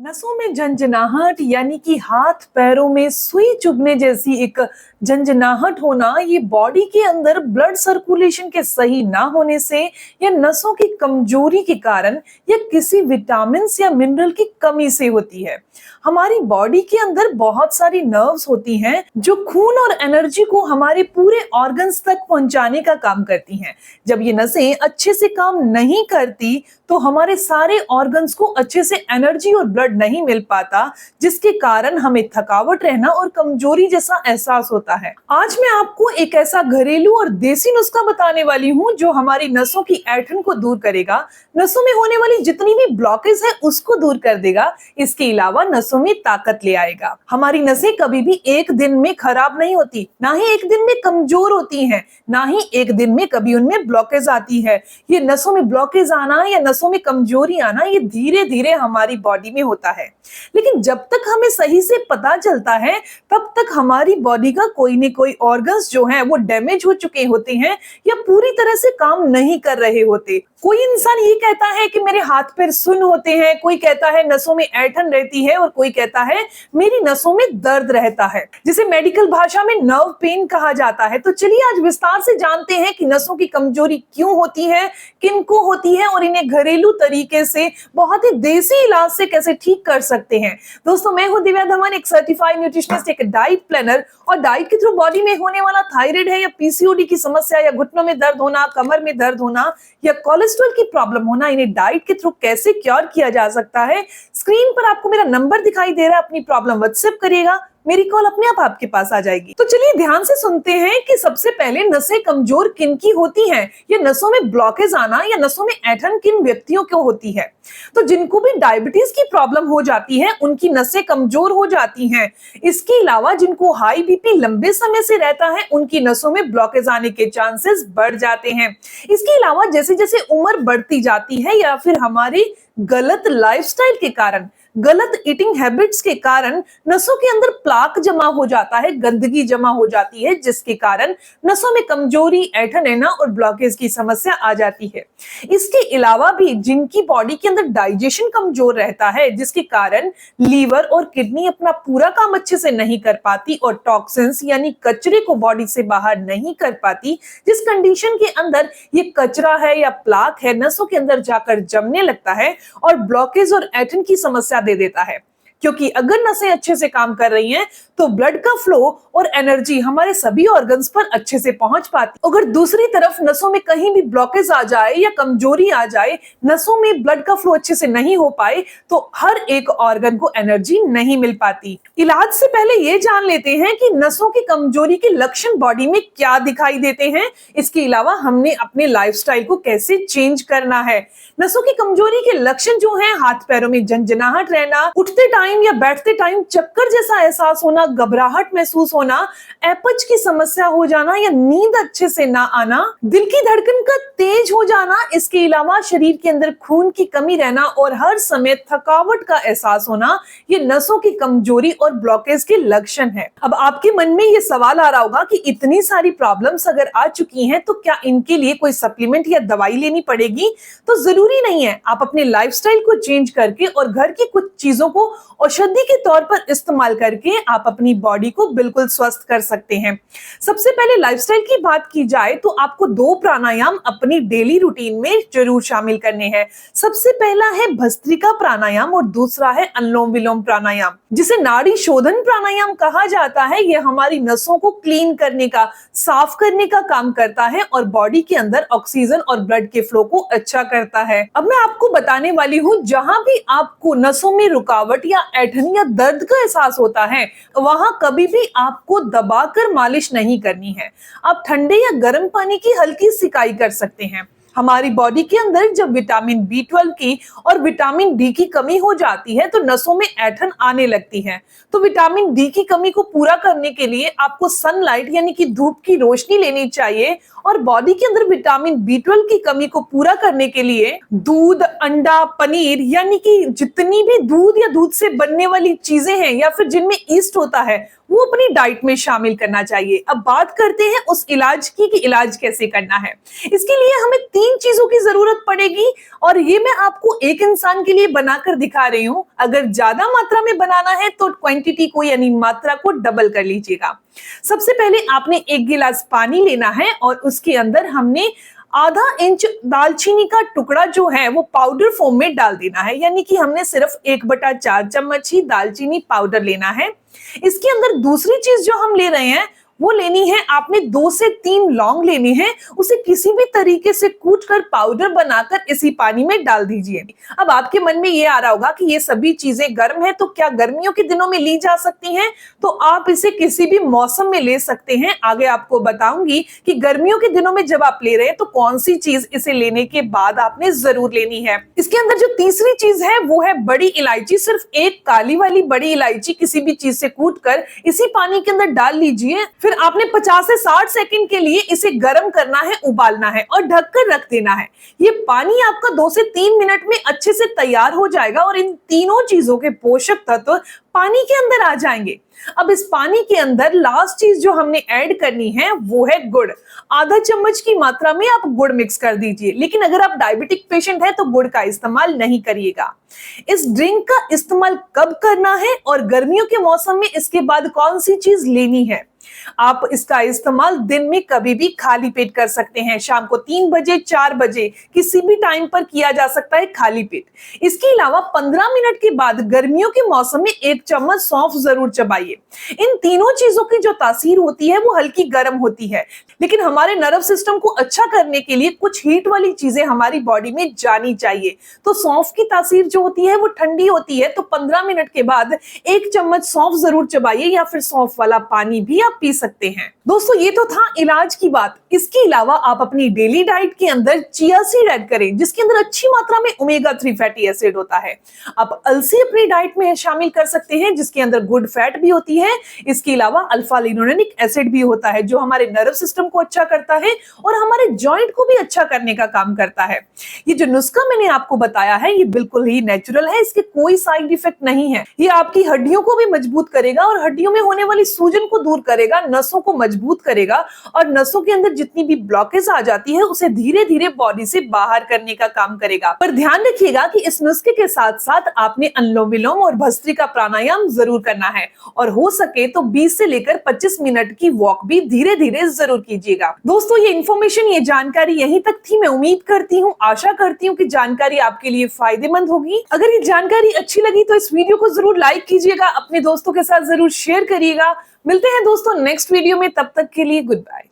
नसों में झंझनाहट यानी कि हाथ पैरों में सुई चुभने जैसी एक झंझनाहट होना ये बॉडी के अंदर ब्लड सर्कुलेशन के सही ना होने से या नसों की कमजोरी के कारण या किसी विटामिन या मिनरल की कमी से होती है। हमारी बॉडी के अंदर बहुत सारी नर्व्स होती हैं जो खून और एनर्जी को हमारे पूरे ऑर्गन्स तक पहुंचाने का काम करती हैं। जब ये नसें अच्छे से काम नहीं करती तो हमारे सारे ऑर्गन्स को अच्छे से एनर्जी और ब्लड नहीं मिल पाता, जिसके कारण हमें थकावट रहना और कमजोरी जैसा एहसास होता है। आज मैं आपको एक ऐसा घरेलू और देसी नुस्खा बताने वाली हूँ जो हमारी नसों की ऐंठन को दूर करेगा, नसों में होने वाली जितनी भी ब्लॉकेज है उसको दूर कर देगा, इसके अलावा नसों में ताकत ले आएगा। हमारी नसें कभी भी एक दिन में खराब नहीं होती, ना ही एक दिन में कमजोर होती हैं, ना ही एक दिन में कभी उनमें ब्लॉकेज आती है। ये नसों में ब्लॉकेज आना या नसों में कमजोरी आना ये धीरे धीरे हमारी बॉडी में होता है, लेकिन जब तक हमें सही से पता चलता है तब तक हमारी बॉडी का कोई न कोई ऑर्गन्स जो है वो डैमेज हो चुके होते हैं या पूरी तरह से काम नहीं कर रहे होते। कोई इंसान ये कहता है कि मेरे हाथ पैर सुन्न होते हैं, कोई कहता है नसों में ऐंठन रहती है और कोई कहता है मेरी नसों में दर्द रहता है, जिसे मेडिकल भाषा में नर्व पेन कहा जाता है। तो चलिए आज विस्तार से जानते हैं कि नसों की कमजोरी क्यों होती है, किनको होती है और इन्हें घरेलू तरीके से बहुत ही देसी इलाज से कैसे ठीक कर सकते हैं। दोस्तों, मैं हूं दिव्या धवन, एक सर्टिफाइड न्यूट्रिशनिस्ट, एक डाइट प्लानर, और डाइट के थ्रू बॉडी में होने वाला थायराइड है या पीसीओडी की समस्या या घुटनों में दर्द होना, कमर में दर्द होना या कोलेस्ट्रॉल की प्रॉब्लम होना, इन्हें डाइट के थ्रू कैसे क्योर किया जा सकता है। स्क्रीन पर आपको मेरा नंबर दिखाई दे रहा है, अपनी प्रॉब्लम व्हाट्सएप करिएगा, मेरी कॉल अपने आप आपके पास आ जाएगी। तो चलिए ध्यान से सुनते हैं कि सबसे पहले नसें कमजोर किन की होती हैं या नसों में ब्लॉकेज आना या नसों में ऐंठन किन व्यक्तियों को होती है। तो जिनको भी डायबिटीज की प्रॉब्लम हो जाती है उनकी नसें कमजोर हो जाती हैं। इसके अलावा जिनको हाई बीपी लंबे समय से रहता है उनकी नसों में ब्लॉकेज आने के चांसेस बढ़ जाते हैं। इसके अलावा जैसे जैसे उम्र बढ़ती जाती है या फिर हमारी गलत लाइफस्टाइल के कारण, गलत ईटिंग हैबिट्स के कारण नसों के अंदर प्लाक जमा हो जाता है, गंदगी जमा हो जाती है, जिसके कारण नसों में कमजोरी, ऐंठन रहना और ब्लॉकेज की समस्या आ जाती है। इसके अलावा भी जिनकी बॉडी के अंदर डाइजेशन कमजोर रहता है, जिसके कारण लीवर और किडनी अपना पूरा काम अच्छे से नहीं कर पाती और टॉक्सिन्स यानी कचरे को बॉडी से बाहर नहीं कर पाती, जिस कंडीशन के अंदर ये कचरा है या प्लाक है नसों के अंदर जाकर जमने लगता है और ब्लॉकेज और ऐंठन की समस्या दे देता है। क्योंकि अगर नसें अच्छे से काम कर रही हैं तो ब्लड का फ्लो और एनर्जी हमारे सभी ऑर्गन्स पर अच्छे से पहुंच पाती। अगर दूसरी तरफ नसों में कहीं भी ब्लॉकेज आ जाए या कमजोरी आ जाए, नसों में ब्लड का फ्लो अच्छे से नहीं हो पाए तो हर एक ऑर्गन को एनर्जी नहीं मिल पाती। इलाज से पहले ये जान लेते हैं कि नसों की कमजोरी के लक्षण बॉडी में क्या दिखाई देते हैं। इसके अलावा हमने अपने लाइफस्टाइल को कैसे चेंज करना है। नसों की कमजोरी के लक्षण जो हैं, हाथ पैरों में झंझनाहट रहना, उठते टाइम या बैठते टाइम चक्कर जैसा एहसास होना, घबराहट महसूस होना, अपच की समस्या हो जाना या नींद अच्छे से ना आना, दिल की धड़कन का तेज हो जाना, इसके अलावा शरीर के अंदर खून की कमी रहना और हर समय थकावट का एहसास होना, ये नसों की कमजोरी और ब्लॉकेज के लक्षण है। अब आपके मन में ये सवाल आ रहा होगा कि इतनी सारी प्रॉब्लम्स अगर आ चुकी हैं तो क्या इनके लिए कोई सप्लीमेंट या दवाई लेनी पड़ेगी? तो जरूरी नहीं है। आप अपने लाइफस्टाइल को चेंज करके और घर की कुछ चीजों को औषधि के तौर पर इस्तेमाल करके आप अपनी बॉडी को बिल्कुल स्वस्थ कर सकते हैं। सबसे पहले लाइफस्टाइल की बात की जाए तो आपको 2 प्राणायाम अपनी डेली रूटीन में जरूर शामिल करने हैं। सबसे पहला है भस्त्रिका प्राणायाम और दूसरा है अनुलोम विलोम प्राणायाम, जिसे नाड़ी शोधन प्राणायाम कहा जाता है। यह हमारी नसों को क्लीन करने का, साफ करने का काम करता है और बॉडी के अंदर ऑक्सीजन और ब्लड के फ्लो को अच्छा करता है। अब मैं आपको बताने वाली हूँ, जहां भी आपको नसों में रुकावट या ऐंठन या दर्द का एहसास होता है वहां कभी भी आपको दबाकर मालिश नहीं करनी है। आप ठंडे या गर्म पानी की हल्की सिकाई कर सकते हैं। हमारी बॉडी के अंदर जब विटामिन बी12 की और विटामिन डी की कमी हो जाती है तो नसों में ऐंठन आने लगती है। तो विटामिन डी की कमी को पूरा करने के लिए आपको सनलाइट यानी कि धूप की रोशनी लेनी चाहिए और बॉडी के अंदर विटामिन बी12 की कमी को पूरा करने के लिए दूध, अंडा, पनीर यानी कि जितनी भी दूध या दूध से बनने वाली चीजें हैं या फिर जिनमें ईस्ट होता है वो अपनी डाइट में शामिल करना चाहिए। अब बात करते हैं उस इलाज की कि इलाज कैसे करना है। इसके लिए हमें 3 चीजों की जरूरत पड़ेगी और ये मैं आपको एक इंसान के लिए बनाकर दिखा रही हूँ। अगर ज्यादा मात्रा में बनाना है तो क्वांटिटी को यानी मात्रा को डबल कर लीजिएगा। सबसे पहले आपने 1 गिलास पानी लेना है और उसके अंदर हमने आधा इंच दालचीनी का टुकड़ा जो है वो पाउडर फॉर्म में डाल देना है, यानी कि हमने सिर्फ 1/4 चम्मच ही दालचीनी पाउडर लेना है। इसके अंदर दूसरी चीज जो हम ले रहे हैं वो लेनी है, आपने 2 से 3 लौंग लेनी है। उसे किसी भी तरीके से कूट कर पाउडर बनाकर इसी पानी में डाल दीजिए। अब आपके मन में ये आ रहा होगा कि ये सभी चीजें गर्म है तो क्या गर्मियों के दिनों में ली जा सकती हैं? तो आप इसे किसी भी मौसम में ले सकते हैं। आगे आपको बताऊंगी कि गर्मियों के दिनों में जब आप ले रहे हैं तो कौन सी चीज इसे लेने के बाद आपने जरूर लेनी है। इसके अंदर जो तीसरी चीज है वो है बड़ी इलायची। सिर्फ एक काली वाली बड़ी इलायची किसी भी चीज से कूट कर इसी पानी के अंदर डाल लीजिए। फिर आपने 50 से 60 सेकंड के लिए इसे गर्म करना है, उबालना है और ढककर रख देना है। ये पानी आपका 2 से 3 मिनट में अच्छे से तैयार हो जाएगा और इन तीनों चीजों के पोषक तत्व पानी के अंदर आ जाएंगे। अब इस पानी के अंदर लास्ट चीज जो हमने ऐड करनी है वो है गुड़। आधा चम्मच की मात्रा में आप गुड़ मिक्स कर दीजिए, लेकिन अगर आप डायबिटिक पेशेंट है तो गुड़ का इस्तेमाल नहीं करिएगा। इस ड्रिंक का इस्तेमाल कब करना है और गर्मियों के मौसम में इसके बाद कौन सी चीज लेनी है? आप इसका इस्तेमाल दिन में कभी भी खाली पेट कर सकते हैं। शाम को 3 बजे 4 बजे किसी भी टाइम पर किया जा सकता है खाली पेट। इसके अलावा 15 मिनट के बाद गर्मियों के मौसम में 1 चम्मच सौंफ जरूर चबाइए। इन तीनों चीजों की जो तासीर होती है वो हल्की गर्म होती है, लेकिन हमारे नर्व सिस्टम को अच्छा करने के लिए कुछ हीट वाली चीजें हमारी बॉडी में जानी चाहिए। तो सौंफ की तासीर जो होती है वो ठंडी होती है, तो 15 मिनट के बाद 1 चम्मच सौंफ जरूर चबाइए या फिर सौंफ वाला पानी भी आप पी सकते हैं। दोस्तों ये तो था इलाज की बात। इसके अलावा आप अपनी डेली डाइट के अंदर चिया सीड ऐड करें, जिसके अंदर अच्छी मात्रा में ओमेगा 3 फैटी एसिड होता है। आप अलसी अपनी डाइट में शामिल कर सकते हैं, जिसके अंदर गुड फैट भी होती है। इसके अलावा अल्फा लिनोलेनिक एसिड भी होता है, जो हमारे नर्व सिस्टम को अच्छा करता है और हमारे जॉइंट को भी अच्छा करने का काम करता है। ये जो नुस्खा मैंने आपको बताया है ये बिल्कुल ही नेचुरल है, इसके कोई साइड इफेक्ट नहीं है। ये आपकी हड्डियों को भी मजबूत करेगा और हड्डियों में होने वाली सूजन को दूर करेगा, नसों को मजबूत करेगा और नसों के अंदर जितनी भी ब्लॉकेज आ जाती है उसे धीरे धीरे बॉडी से बाहर करने का काम करेगा। पर ध्यान रखिएगा कि इस नुस्खे के साथ साथ आपने अनुलोम विलोम और भस्त्रिका प्राणायाम जरूर करना है और हो सके तो 20 से लेकर 25 मिनट की वॉक भी धीरे धीरे जरूर कीजिएगा। दोस्तों ये इन्फॉर्मेशन, ये जानकारी यहीं तक थी। मैं उम्मीद करती हूँ, आशा करती हूँ कि जानकारी आपके लिए फायदेमंद होगी। अगर ये जानकारी अच्छी लगी तो इस वीडियो को जरूर लाइक कीजिएगा, अपने दोस्तों के साथ जरूर शेयर करिएगा। मिलते हैं दोस्तों नेक्स्ट वीडियो में, तब तक के लिए गुड बाय।